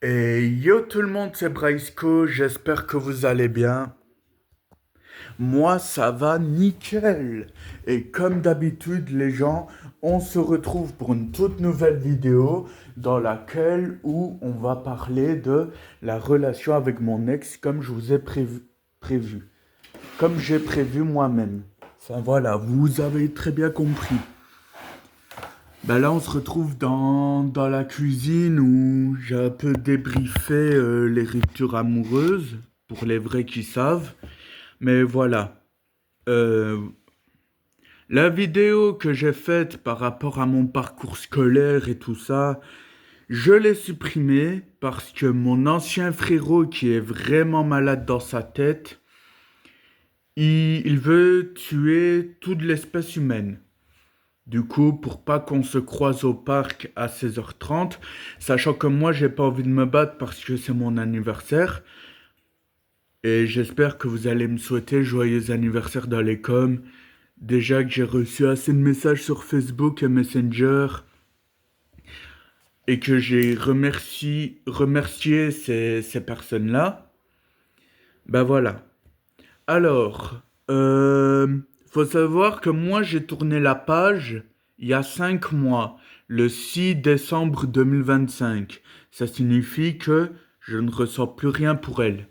Et yo tout le monde, c'est Braisco, j'espère que vous allez bien. Moi, ça va nickel. Et comme d'habitude, les gens, on se retrouve pour une toute nouvelle vidéo dans laquelle où on va parler de la relation avec mon ex comme je vous ai prévu. Comme j'ai prévu moi-même. Enfin voilà, vous avez très bien compris. Ben là, on se retrouve dans la cuisine où j'ai un peu débriefé les ruptures amoureuses, pour les vrais qui savent. Mais voilà. Euh, la vidéo que j'ai faite par rapport à mon parcours scolaire et tout ça, je l'ai supprimée parce que mon ancien frérot qui est vraiment malade dans sa tête, il veut tuer toute l'espèce humaine. Du coup, pour pas qu'on se croise au parc à 16h30, sachant que moi, j'ai pas envie de me battre parce que c'est mon anniversaire, et j'espère que vous allez me souhaiter joyeux anniversaire dans les coms. Déjà que j'ai reçu assez de messages sur Facebook et Messenger, et que j'ai remercié ces personnes-là, ben voilà. Alors, faut savoir que moi j'ai tourné la page il y a 5 mois, le 6 décembre 2025. Ça signifie que je ne ressens plus rien pour elle.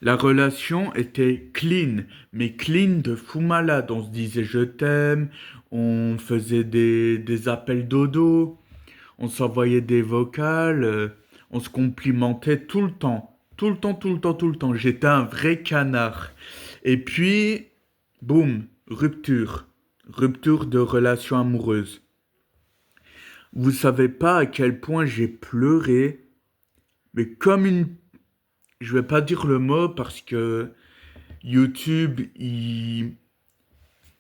La relation était clean, mais clean de fou malade. On se disait je t'aime, on faisait des appels dodo, on s'envoyait des vocales, on se complimentait tout le temps. Tout le temps, tout le temps, tout le temps. J'étais un vrai canard. Et puis, boum, rupture. Rupture de relation amoureuse. Vous savez pas à quel point j'ai pleuré, mais comme une... Je vais pas dire le mot parce que YouTube, ils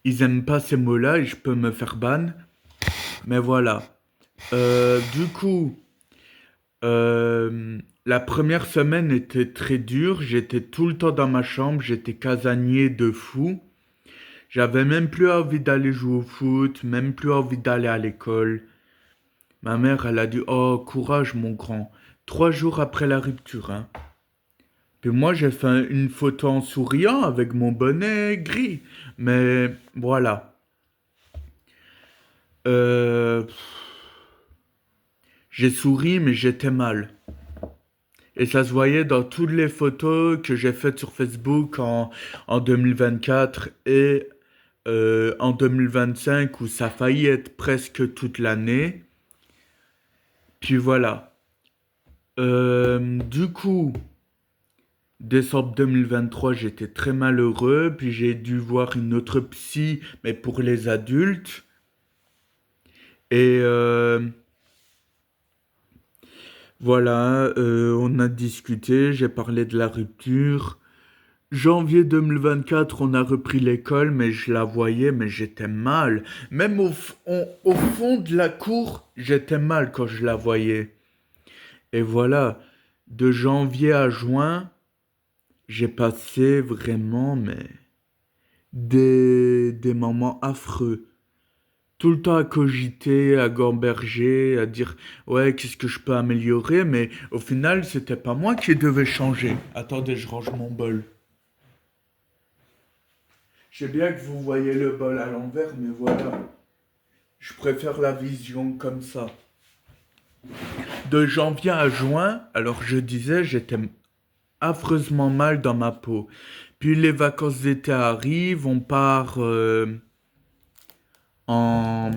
aiment pas ces mots-là et je peux me faire ban. Mais voilà. Du coup, la première semaine était très dure. J'étais tout le temps dans ma chambre. J'étais casanier de fou. J'avais même plus envie d'aller jouer au foot, même plus envie d'aller à l'école. Ma mère, elle a dit, oh, courage, mon grand. 3 jours après la rupture, hein. Puis moi, j'ai fait une photo en souriant avec mon bonnet gris. Mais voilà. Euh, j'ai souri, mais j'étais mal. Et ça se voyait dans toutes les photos que j'ai faites sur Facebook en 2024 et en 2025 où ça a failli être presque toute l'année. Puis voilà. Du coup, décembre 2023, j'étais très malheureux. Puis j'ai dû voir une autre psy, mais pour les adultes. Et voilà, on a discuté, j'ai parlé de la rupture. Janvier 2024, on a repris l'école, mais je la voyais, mais j'étais mal. Même au fond de la cour, j'étais mal quand je la voyais. Et voilà, de janvier à juin, j'ai passé vraiment, mais des moments affreux. Tout le temps à cogiter, à gamberger, à dire ouais, qu'est-ce que je peux améliorer, mais au final, c'était pas moi qui devais changer. Attendez, je range mon bol. Je sais bien que vous voyez le bol à l'envers, mais voilà. Je préfère la vision comme ça. De janvier à juin, alors je disais, j'étais affreusement mal dans ma peau. Puis les vacances d'été arrivent, on part en,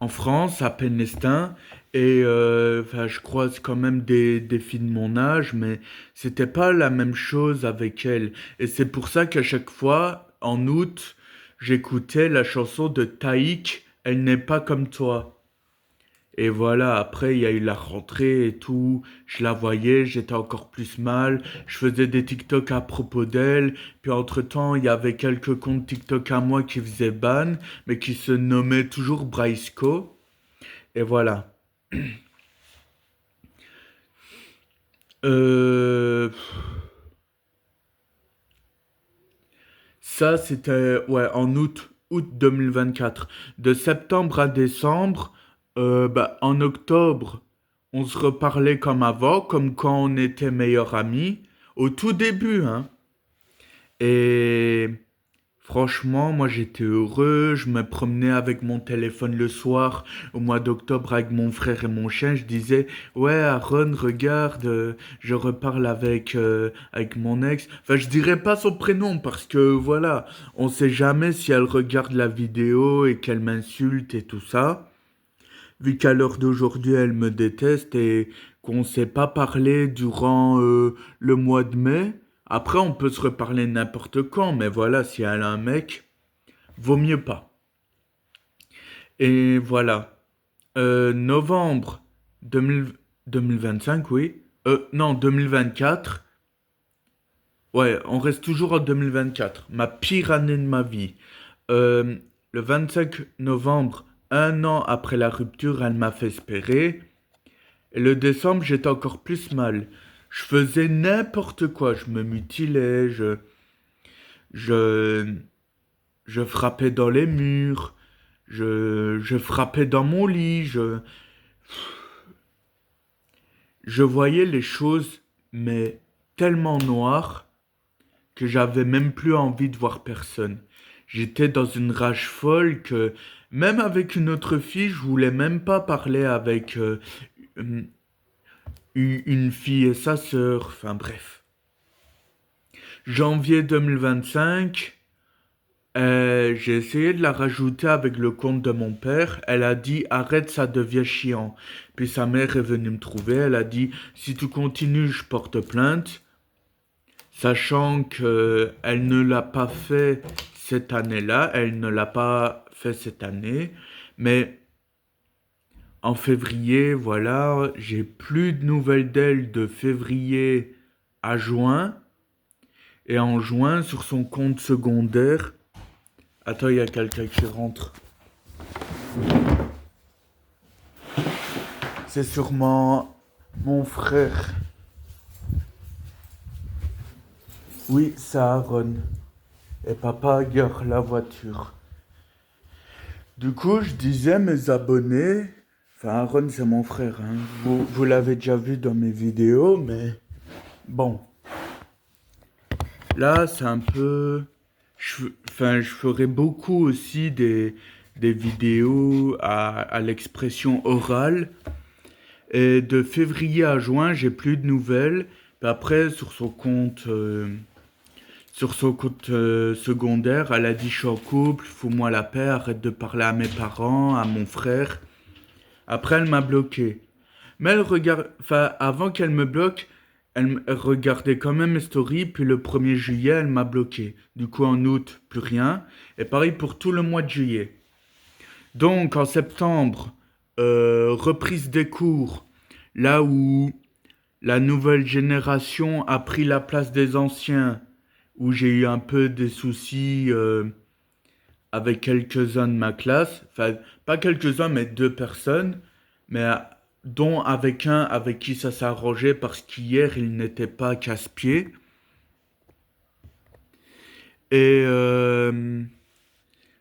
en France, à Pennestin, et enfin, je croise quand même des filles de mon âge, mais c'était pas la même chose avec elles. Et c'est pour ça qu'à chaque fois, en août, j'écoutais la chanson de Taïk, Elle n'est pas comme toi. Et voilà, après, il y a eu la rentrée et tout. Je la voyais, j'étais encore plus mal. Je faisais des TikTok à propos d'elle. Puis entre-temps, il y avait quelques comptes TikTok à moi qui faisaient ban, mais qui se nommaient toujours Braisco. Et voilà. Euh, Ça, c'était ouais, en août 2024. De septembre à décembre, bah, en octobre, on se reparlait comme avant, comme quand on était meilleurs amis, au tout début, hein. Et franchement, moi j'étais heureux, je me promenais avec mon téléphone le soir au mois d'octobre avec mon frère et mon chien, je disais ouais Aaron regarde, je reparle avec mon ex. Enfin je dirais pas son prénom parce que voilà, on sait jamais si elle regarde la vidéo et qu'elle m'insulte et tout ça. Vu qu'à l'heure d'aujourd'hui elle me déteste et qu'on s'est pas parlé durant le mois de mai. Après, on peut se reparler n'importe quand, mais voilà, si elle a un mec, vaut mieux pas. Et voilà. Novembre 2000 2025, oui. Non, 2024. Ouais, on reste toujours en 2024. Ma pire année de ma vie. Euh, le 25 novembre, un an après la rupture, elle m'a fait espérer. Et le décembre, j'étais encore plus mal. Je faisais n'importe quoi. Je me mutilais, je, je frappais dans les murs, je frappais dans mon lit, je voyais les choses, mais tellement noires que j'avais même plus envie de voir personne. J'étais dans une rage folle que même avec une autre fille, je voulais même pas parler avec une une fille et sa sœur. Enfin bref. Janvier 2025. J'ai essayé de la rajouter avec le compte de mon père. Elle a dit arrête, ça devient chiant. Puis sa mère est venue me trouver. Elle a dit si tu continues, je porte plainte. Sachant que elle ne l'a pas fait cette année-là. Elle ne l'a pas fait cette année. Mais en février, voilà, j'ai plus de nouvelles d'elle de février à juin. Et en juin, sur son compte secondaire. Attends, il y a quelqu'un qui rentre. C'est sûrement mon frère. Oui, c'est Aaron. Et papa gare la voiture. Du coup, je disais mes abonnés. Enfin, Aaron, c'est mon frère. Hein. Vous l'avez déjà vu dans mes vidéos, mais bon. Là, c'est un peu. Enfin, je ferai beaucoup aussi des vidéos à l'expression orale. Et de février à juin, j'ai plus de nouvelles. Puis après, sur son compte secondaire, elle a dit je suis en couple, fous-moi la paix, arrête de parler à mes parents, à mon frère. Après, elle m'a bloqué. Mais elle regarde, enfin, avant qu'elle me bloque, elle regardait quand même mes stories. Puis le 1er juillet, elle m'a bloqué. Du coup, en août, plus rien. Et pareil pour tout le mois de juillet. Donc, en septembre, reprise des cours. Là où la nouvelle génération a pris la place des anciens, où j'ai eu un peu des soucis avec quelques-uns de ma classe, enfin pas quelques-uns mais deux personnes, mais dont avec un avec qui ça s'est arrangé parce qu'hier il n'était pas casse-pied. Et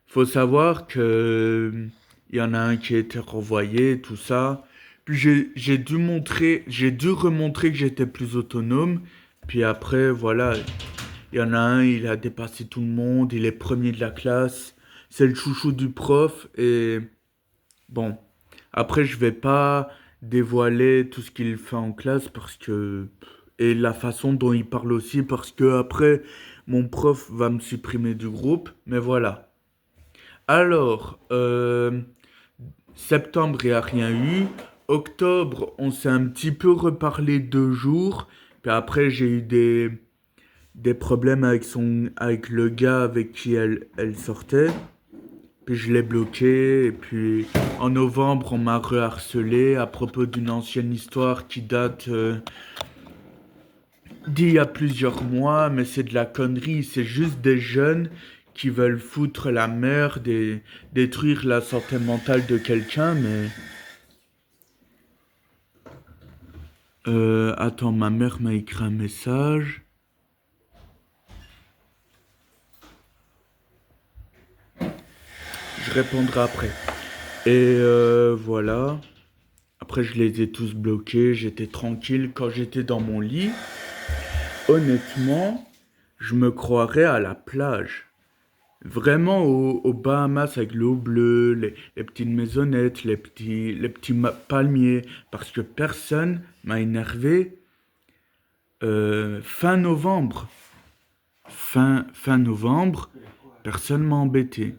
faut savoir que il y en a un qui a été renvoyé, tout ça. Puis j'ai dû remontrer que j'étais plus autonome. Puis après, voilà, il y en a un, il a dépassé tout le monde, il est premier de la classe, c'est le chouchou du prof. Et bon, après, je vais pas dévoiler tout ce qu'il fait en classe parce que. Et la façon dont il parle aussi, parce que après, mon prof va me supprimer du groupe. Mais voilà. Alors, septembre, il n'y a rien eu. Octobre, on s'est un petit peu reparlé 2 jours. Puis après, j'ai eu des problèmes avec le gars avec qui elle sortait. Puis je l'ai bloqué. Et puis en novembre, on m'a reharcelé à propos d'une ancienne histoire qui date d'il y a plusieurs mois. Mais c'est de la connerie. C'est juste des jeunes qui veulent foutre la merde et détruire la santé mentale de quelqu'un. Mais attends, ma mère m'a écrit un message. Je répondrai après. Et voilà. Après, je les ai tous bloqués. J'étais tranquille quand j'étais dans mon lit. Honnêtement, je me croirais à la plage. Vraiment aux Bahamas avec l'eau bleue, les petites maisonnettes, les petits palmiers. Parce que personne m'a énervé fin novembre. Fin novembre, personne m'a embêté.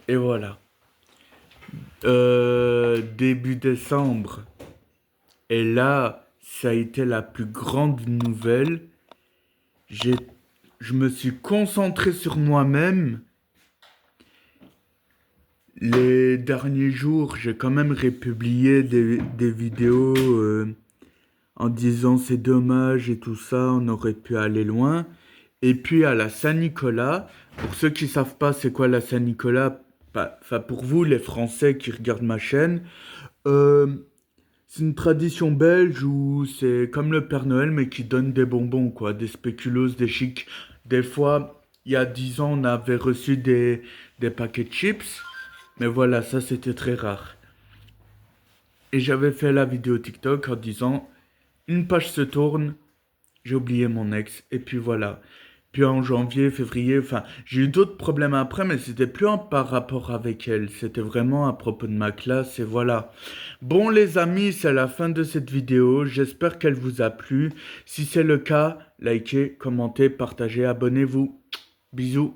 Et voilà. Début décembre. Et là, ça a été la plus grande nouvelle. J'ai, je me suis concentré sur moi-même. Les derniers jours, j'ai quand même republié des vidéos en disant c'est dommage et tout ça, on aurait pu aller loin. Et puis à la Saint-Nicolas, pour ceux qui savent pas c'est quoi la Saint-Nicolas, enfin pour vous les Français qui regardent ma chaîne, euh, c'est une tradition belge où c'est comme le Père Noël mais qui donne des bonbons quoi, des spéculoos, des chics. Des fois, il y a 10 ans, on avait reçu des paquets de chips, mais voilà, ça c'était très rare. Et j'avais fait la vidéo TikTok en disant une page se tourne, j'ai oublié mon ex, et puis voilà. Puis en janvier, février, enfin, j'ai eu d'autres problèmes après, mais c'était plus par rapport avec elle. C'était vraiment à propos de ma classe, et voilà. Bon, les amis, c'est la fin de cette vidéo. J'espère qu'elle vous a plu. Si c'est le cas, likez, commentez, partagez, abonnez-vous. Bisous.